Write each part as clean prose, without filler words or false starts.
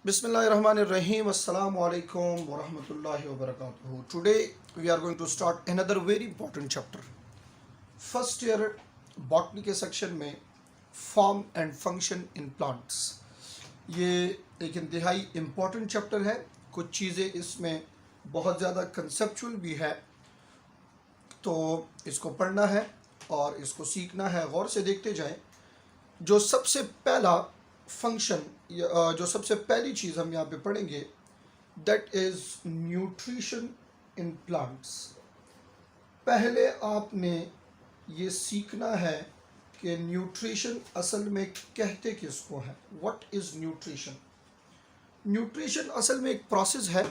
Bismillahirrahmanirrahim. Assalamu alaikum wa rahmatullahi wa barakatuhu. Today we are going to start another very important chapter. First year botany के section में form and function in plants, ये एक इंतहाई important chapter है। कुछ चीज़ें इसमें बहुत ज़्यादा कंसेप्चुअल भी है, तो इसको पढ़ना है और इसको सीखना है। गौर से देखते जाएं। जो सबसे पहला फंक्शन, जो सबसे पहली चीज़ हम यहाँ पे पढ़ेंगे, that is nutrition in plants. पहले आपने ये सीखना है कि न्यूट्रिशन असल में कहते किसको है। What is nutrition? न्यूट्रिशन असल में एक प्रोसेस है।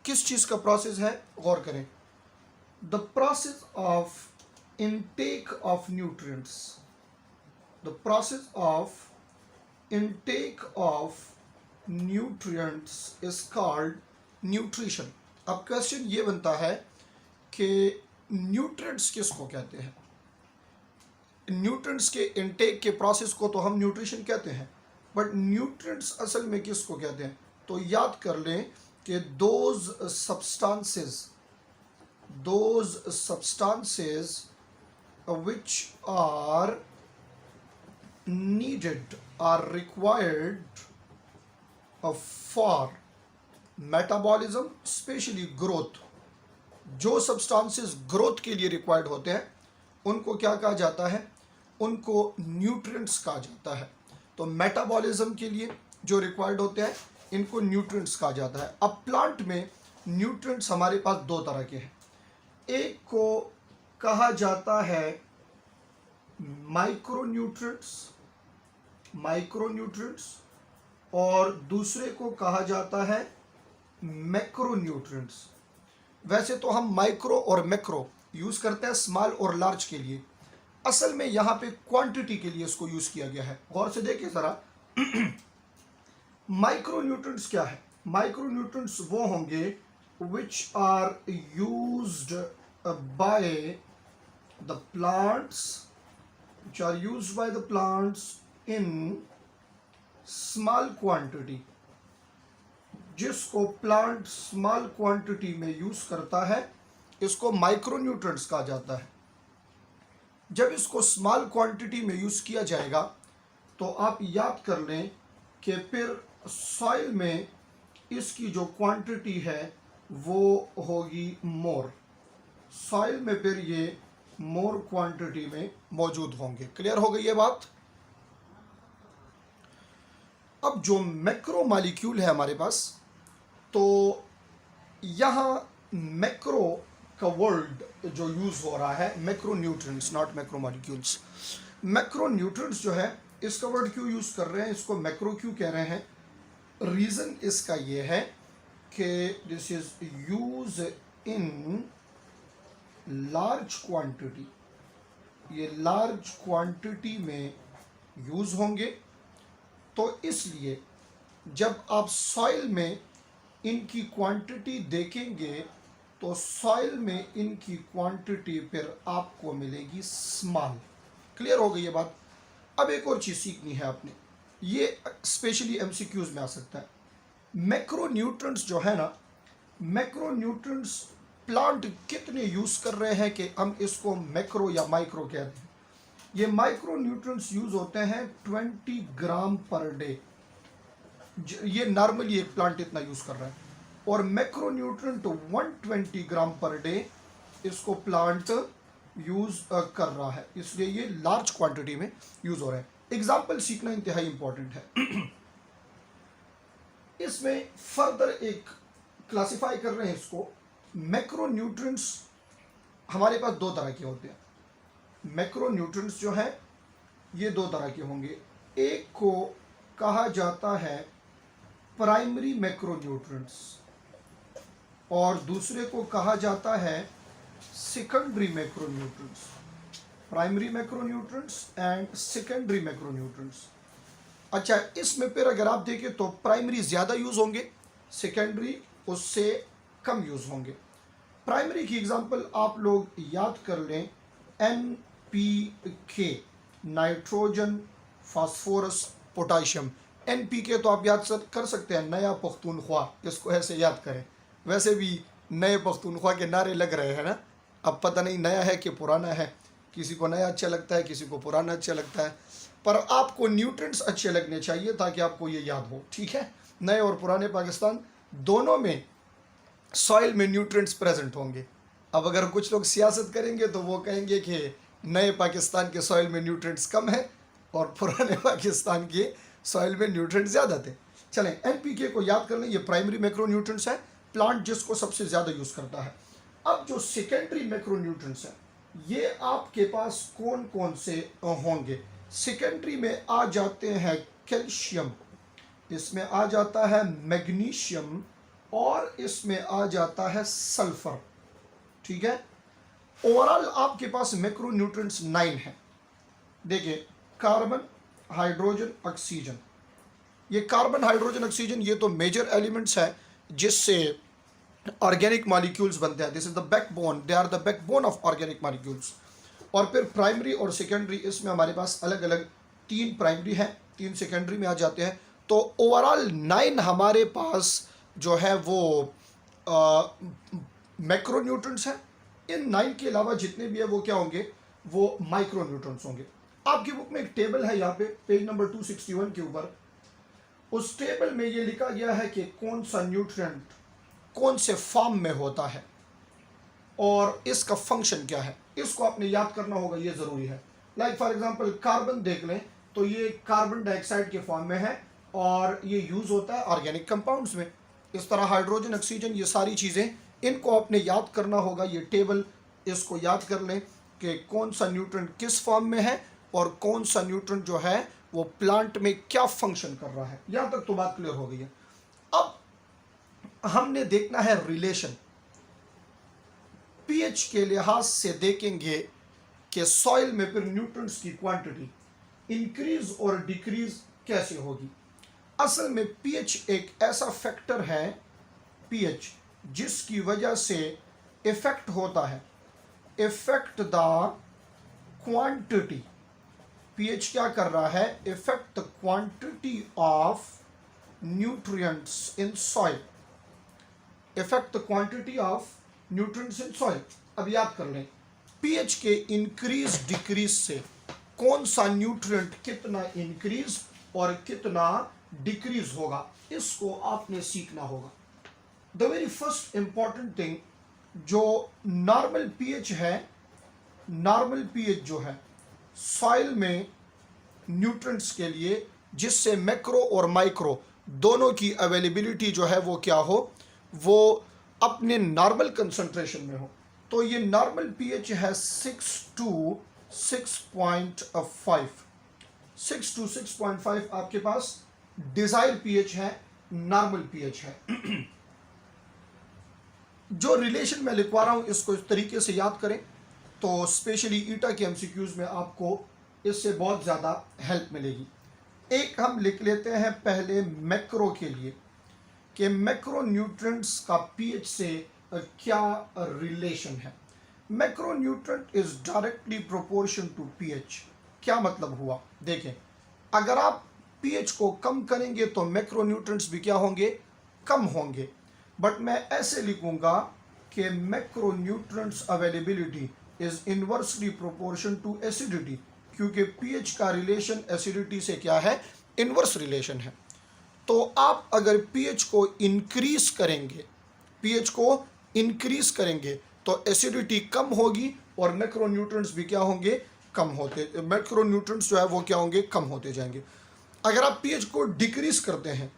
किस चीज़ का प्रोसेस है? गौर करें। The process of intake of nutrients, the process of intake of nutrients is called nutrition. अब क्वेश्चन ये बनता है कि न्यूट्रिएंट्स किसको कहते हैं। न्यूट्रिएंट्स के इनटेक के प्रोसेस को तो हम न्यूट्रिशन कहते हैं, बट न्यूट्रिएंट्स असल में किसको कहते हैं? तो याद कर लें कि those substances which are needed are required for metabolism, especially growth. जो सब्सटेंसेस ग्रोथ के लिए रिक्वायर्ड होते हैं उनको क्या कहा जाता है? उनको न्यूट्रिएंट्स कहा जाता है। तो मेटाबॉलिज्म के लिए जो रिक्वायर्ड होते हैं इनको न्यूट्रिएंट्स कहा जाता है। अब प्लांट में न्यूट्रिएंट्स हमारे पास दो तरह के हैं। एक को कहा जाता है माइक्रोन्यूट्रिएंट्स और दूसरे को कहा जाता है मैक्रोन्यूट्रिएंट्स। वैसे तो हम माइक्रो और मैक्रो यूज़ करते हैं स्मॉल और लार्ज के लिए। असल में यहाँ पे क्वांटिटी के लिए इसको यूज़ किया गया है। गौर से देखिए ज़रा। माइक्रोन्यूट्रिएंट्स क्या है? माइक्रोन्यूट्रिएंट्स वो होंगे which are used by the plants, which are used by the plants in small quantity. जिसको प्लांट स्मॉल क्वांटिटी में यूज करता है इसको माइक्रोन्यूट्रिएंट्स कहा जाता है। जब इसको स्मॉल क्वांटिटी में यूज किया जाएगा तो आप याद कर लें कि फिर सॉइल में इसकी जो क्वांटिटी है वो होगी मोर। सॉइल में फिर ये मोर क्वांटिटी में मौजूद होंगे। क्लियर हो गई ये बात? अब जो मैक्रो मॉलिक्यूल है हमारे पास, तो यहाँ मैक्रो का वर्ड जो यूज हो रहा है macro nutrients, not macro molecules. Macro nutrients जो है इसका वर्ड क्यों यूज कर रहे हैं, इसको मैक्रो क्यों कह रहे हैं? रीजन इसका ये है कि this is use in large quantity. ये लार्ज क्वांटिटी में यूज़ होंगे, तो इसलिए जब आप सॉइल में इनकी क्वांटिटी देखेंगे तो सॉइल में इनकी क्वांटिटी फिर आपको मिलेगी स्मॉल। क्लियर हो गई ये बात? अब एक और चीज़ सीखनी है आपने, ये स्पेशली एमसीक्यूज में आ सकता है। मैक्रोन्यूट्रिएंट्स जो है ना, मैक्रोन्यूट्रिएंट्स प्लांट कितने यूज़ कर रहे हैं कि हम इसको मैक्रो या माइक्रो कहते हैं। ये माइक्रो न्यूट्रिएंट्स यूज़ होते हैं 20 ग्राम पर डे। ये नॉर्मली एक प्लांट इतना यूज़ कर रहा है। और मैक्रो न्यूट्रिएंट 120 ग्राम पर डे इसको प्लांट यूज़ कर रहा है, इसलिए ये लार्ज क्वांटिटी में यूज़ हो रहा है। एग्जाम्पल सीखना इंतहाई इंपॉर्टेंट है। इसमें फर्दर एक क्लासिफाई कर रहे हैं इसको। मैक्रोन्यूट्रिएंट्स हमारे पास दो तरह के होते हैं। मैक्रोन्यूट्रिएंट्स जो है ये दो तरह के होंगे। एक को कहा जाता है प्राइमरी मैक्रोन्यूट्रिएंट्स और दूसरे को कहा जाता है secondary macronutrients. Primary macronutrients and secondary macronutrients. अच्छा, इसमें फिर अगर आप देखें तो प्राइमरी ज़्यादा यूज़ होंगे, सेकेंडरी उससे कम यूज़ होंगे। प्राइमरी की एग्जांपल आप लोग याद कर लें, NPK, nitrogen, phosphorus, potassium. NPK तो आप याद कर सकते हैं, नया पख्तूनख्वा, इसको ऐसे याद करें। वैसे भी नए पख्तूनख्वा के नारे लग रहे हैं ना, अब पता नहीं नया है कि पुराना है, किसी को नया अच्छा लगता है, किसी को पुराना अच्छा लगता है, पर आपको न्यूट्रिएंट्स अच्छे लगने चाहिए ताकि आपको ये याद हो, ठीक है। नए और पुराने पाकिस्तान दोनों में सॉइल में न्यूट्रिएंट्स प्रेजेंट होंगे। अब अगर कुछ लोग सियासत करेंगे तो वो कहेंगे कि नए पाकिस्तान के सॉइल में न्यूट्रिएंट्स कम है और पुराने पाकिस्तान के सॉइल में न्यूट्रिएंट्स ज़्यादा थे। चलें, NPK को याद कर लें, ये प्राइमरी मैक्रोन्यूट्रिएंट्स है, प्लांट जिसको सबसे ज़्यादा यूज़ करता है। अब जो सेकेंडरी मैक्रोन्यूट्रिएंट्स हैं, ये आपके पास कौन कौन से होंगे? सेकेंडरी में आ जाते हैं कैल्शियम, इसमें आ जाता है मैग्नीशियम और इसमें आ जाता है सल्फर, ठीक है। ओवरऑल आपके पास मैक्रोन्यूट्रिएंट्स 9 हैं। देखिए, कार्बन, हाइड्रोजन, ऑक्सीजन, ये कार्बन, हाइड्रोजन, ऑक्सीजन ये तो मेजर एलिमेंट्स है जिससे ऑर्गेनिक मॉलिक्यूल्स बनते हैं। This is the backbone, they are the backbone of organic molecules. और फिर प्राइमरी और सेकेंडरी, इसमें हमारे पास अलग अलग 3 प्राइमरी हैं, 3 सेकेंडरी में आ जाते हैं। तो ओवरऑल 9 हमारे पास जो है वो मैक्रोन्यूट्रिएंट्स हैं। इन 9 के अलावा जितने भी है वो क्या होंगे? वो माइक्रोन्यूट्रिएंट्स होंगे। आपकी बुक में एक टेबल है, यहाँ पे पेज नंबर 261 के ऊपर, उस टेबल में ये लिखा गया है कि कौन सा न्यूट्रिएंट कौन से फॉर्म में होता है और इसका फंक्शन क्या है, इसको आपने याद करना होगा, ये ज़रूरी है। लाइक फॉर एग्जांपल कार्बन देख लें तो ये कार्बन डाइऑक्साइड के फॉर्म में है और ये यूज़ होता है ऑर्गेनिक कंपाउंड्स में। इस तरह हाइड्रोजन, ऑक्सीजन, ये सारी चीज़ें इनको आपने याद करना होगा। ये टेबल इसको याद कर लें कि कौन सा न्यूट्रिएंट किस फॉर्म में है और कौन सा न्यूट्रिएंट जो है वो प्लांट में क्या फंक्शन कर रहा है। यहाँ तक तो बात क्लियर हो गई है। अब हमने देखना है रिलेशन, पीएच के लिहाज से देखेंगे कि सॉइल में फिर न्यूट्रिएंट्स की क्वांटिटी इंक्रीज और डिक्रीज कैसे होगी। असल में पीएच एक ऐसा फैक्टर है, पीएच, जिसकी वजह से इफेक्ट होता है, इफेक्ट द क्वांटिटी। पीएच क्या कर रहा है? Effect the quantity of nutrients in soil, effect the quantity of nutrients in soil. अब याद कर लें, पीएच के इंक्रीज डिक्रीज से कौन सा न्यूट्रिएंट कितना इंक्रीज और कितना डिक्रीज होगा, इसको आपने सीखना होगा। The very first important thing, जो नॉर्मल पीएच है, नॉर्मल पीएच जो है सॉइल में न्यूट्रिएंट्स के लिए, जिससे मैक्रो और माइक्रो दोनों की अवेलेबिलिटी जो है वो क्या हो, वो अपने नॉर्मल कंसंट्रेशन में हो। तो ये नॉर्मल पीएच है 6 to 6.5, 6 to 6.5 आपके पास डिजायर पीएच है, नॉर्मल पीएच है। जो रिलेशन मैं लिखवा रहा हूं इसको इस तरीके से याद करें तो स्पेशली ईटा के एमसीक्यूज में आपको इससे बहुत ज़्यादा हेल्प मिलेगी। एक हम लिख लेते हैं पहले मैक्रो के लिए कि मैक्रो न्यूट्रिएंट्स का पीएच से क्या रिलेशन है। Macro nutrient is directly proportion to pH. क्या मतलब हुआ? देखें, अगर आप पीएच को कम करेंगे तो मैक्रो न्यूट्रिएंट्स भी क्या होंगे? कम होंगे। बट मैं ऐसे लिखूंगा कि macro nutrients availability is inversely proportion to acidity, क्योंकि पीएच का रिलेशन एसिडिटी से क्या है? इनवर्स रिलेशन है। तो आप अगर पीएच को इंक्रीज करेंगे, पीएच को इंक्रीज करेंगे तो एसिडिटी कम होगी और मैक्रोन्यूट्रिएंट्स भी क्या होंगे? कम होते, मैक्रोन्यूट्रिएंट्स जो है वो क्या होंगे? कम होते जाएंगे। अगर आप पीएच को डिक्रीज करते हैं,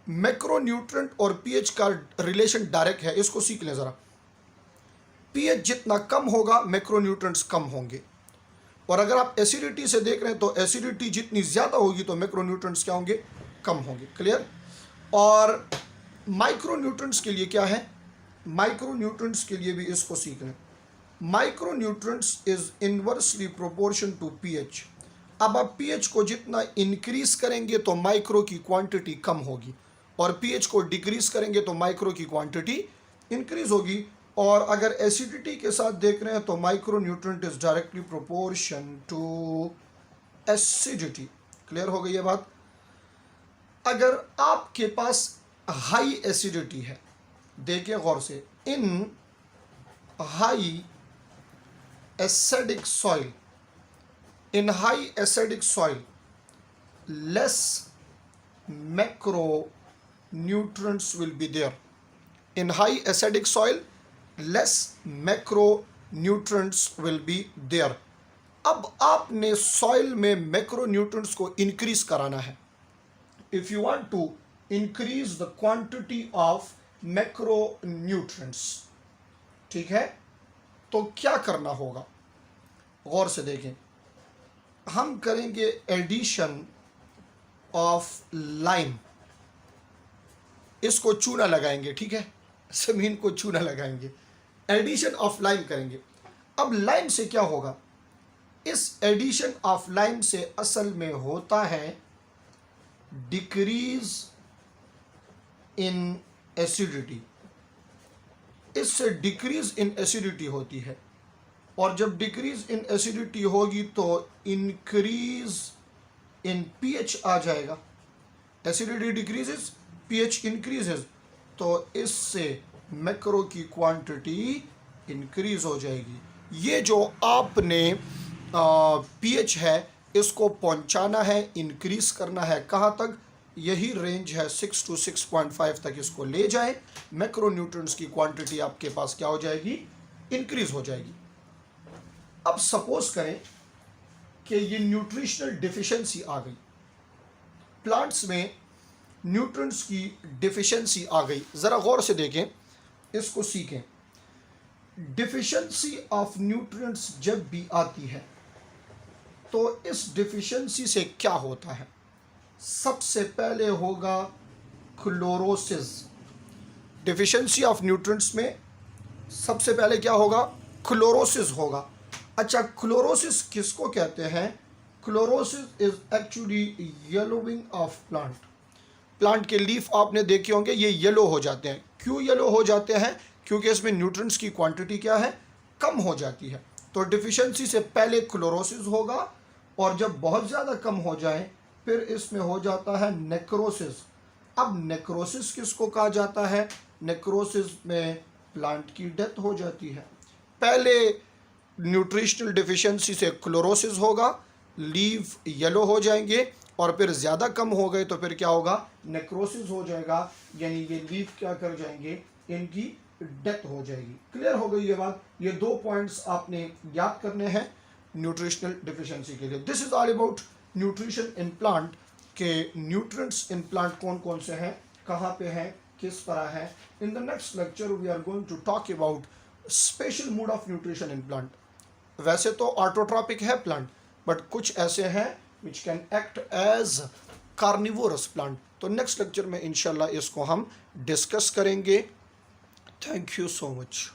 मैक्रोन्यूट्रिएंट और पीएच का रिलेशन डायरेक्ट है, इसको सीख लें ज़रा। पीएच जितना कम होगा मैक्रोन्यूट्रिएंट्स कम होंगे, और अगर आप एसिडिटी से देख रहे हैं तो एसिडिटी जितनी ज़्यादा होगी तो मैक्रोन्यूट्रिएंट्स क्या होंगे? कम होंगे। क्लियर? और माइक्रोन्यूट्रिएंट्स के लिए क्या है? माइक्रोन्यूट्रिएंट्स के लिए भी इसको सीख लें। Micronutrients is inversely proportion to pH. अब आप पीएच को जितना इंक्रीज करेंगे तो माइक्रो की क्वांटिटी कम होगी, और पीएच को डिक्रीज करेंगे तो माइक्रो की क्वांटिटी इंक्रीज होगी। और अगर एसिडिटी के साथ देख रहे हैं तो micro nutrient is directly proportion to acidity. Clear हो गई ये बात? अगर आपके पास हाई एसिडिटी है, देखिए गौर से, इन high acidic soil, in high acidic soil less macronutrients will be there. In high acidic soil less macronutrients will be there. अब आपने सॉइल में मैक्रोन्यूट्रिएंट्स को इंक्रीज कराना है. If you want to increase the quantity of macronutrients, ठीक है, तो क्या करना होगा, गौर से देखें. हम करेंगे एडिशन ऑफ लाइम, इसको चूना लगाएंगे, ठीक है, जमीन को चूना लगाएंगे, एडिशन ऑफ लाइम करेंगे. अब लाइम से क्या होगा, इस एडिशन ऑफ लाइम से असल में होता है डिक्रीज इन एसिडिटी. इससे डिक्रीज इन एसिडिटी होती है, और जब डिक्रीज इन एसिडिटी होगी तो इंक्रीज इन पीएच आ जाएगा. एसिडिटी डिक्रीजेस, पीएच इंक्रीजेस, तो इससे मैक्रो की क्वांटिटी इंक्रीज हो जाएगी. ये जो आपने पीएच है इसको पहुंचाना है, इंक्रीज करना है, कहाँ तक, यही रेंज है 6 to 6.5 तक इसको ले जाए. मैक्रोन्यूट्रिएंट्स की क्वांटिटी आपके पास क्या हो जाएगी, इंक्रीज हो जाएगी. अब सपोज करें कि ये न्यूट्रिशनल डिफिशिएंसी आ गई, प्लांट्स में न्यूट्रिएंट्स की डिफिशिएंसी आ गई. ज़रा गौर से देखें, इसको सीखें. डिफिशिएंसी ऑफ न्यूट्रिएंट्स जब भी आती है तो इस डिफिशिएंसी से क्या होता है, सबसे पहले होगा क्लोरोसिस. डिफिशिएंसी ऑफ न्यूट्रिएंट्स में सबसे पहले क्या होगा, क्लोरोसिस होगा. अच्छा, क्लोरोसिस किसको कहते हैं, chlorosis is actually yellowing of plant. Plant के लीफ आपने देखे होंगे, ये येलो हो जाते हैं. क्यों येलो हो जाते हैं, क्योंकि इसमें न्यूट्रिएंट्स की क्वांटिटी क्या है, कम हो जाती है. तो डिफिशिएंसी से पहले क्लोरोसिस होगा, और जब बहुत ज़्यादा कम हो जाए फिर इसमें हो जाता है नेक्रोसिस. अब नेक्रोसिस किसको कहा जाता है, नेक्रोसिस में प्लांट की डेथ हो जाती है. पहले न्यूट्रिशनल डिफिशिएंसी से क्लोरोसिस होगा, लीव येलो हो जाएंगे, और फिर ज़्यादा कम हो गए तो फिर क्या होगा, नेक्रोसिस हो जाएगा, यानी ये लीव क्या कर जाएंगे, इनकी डेथ हो जाएगी. क्लियर हो गई ये बात. ये 2 पॉइंट्स आपने याद करने हैं न्यूट्रिशनल डिफिशिएंसी के लिए. This is all about nutrition in plant, के न्यूट्रिएंट्स इन प्लांट कौन कौन से हैं, कहाँ पे हैं, किस तरह है. In the next lecture we are going to talk about special mode of nutrition in plant. वैसे तो ऑटोट्रॉपिक है प्लांट, बट कुछ ऐसे हैं which can act as carnivorous plant. तो नेक्स्ट लेक्चर में इंशाल्लाह इसको हम डिस्कस करेंगे. Thank you so much.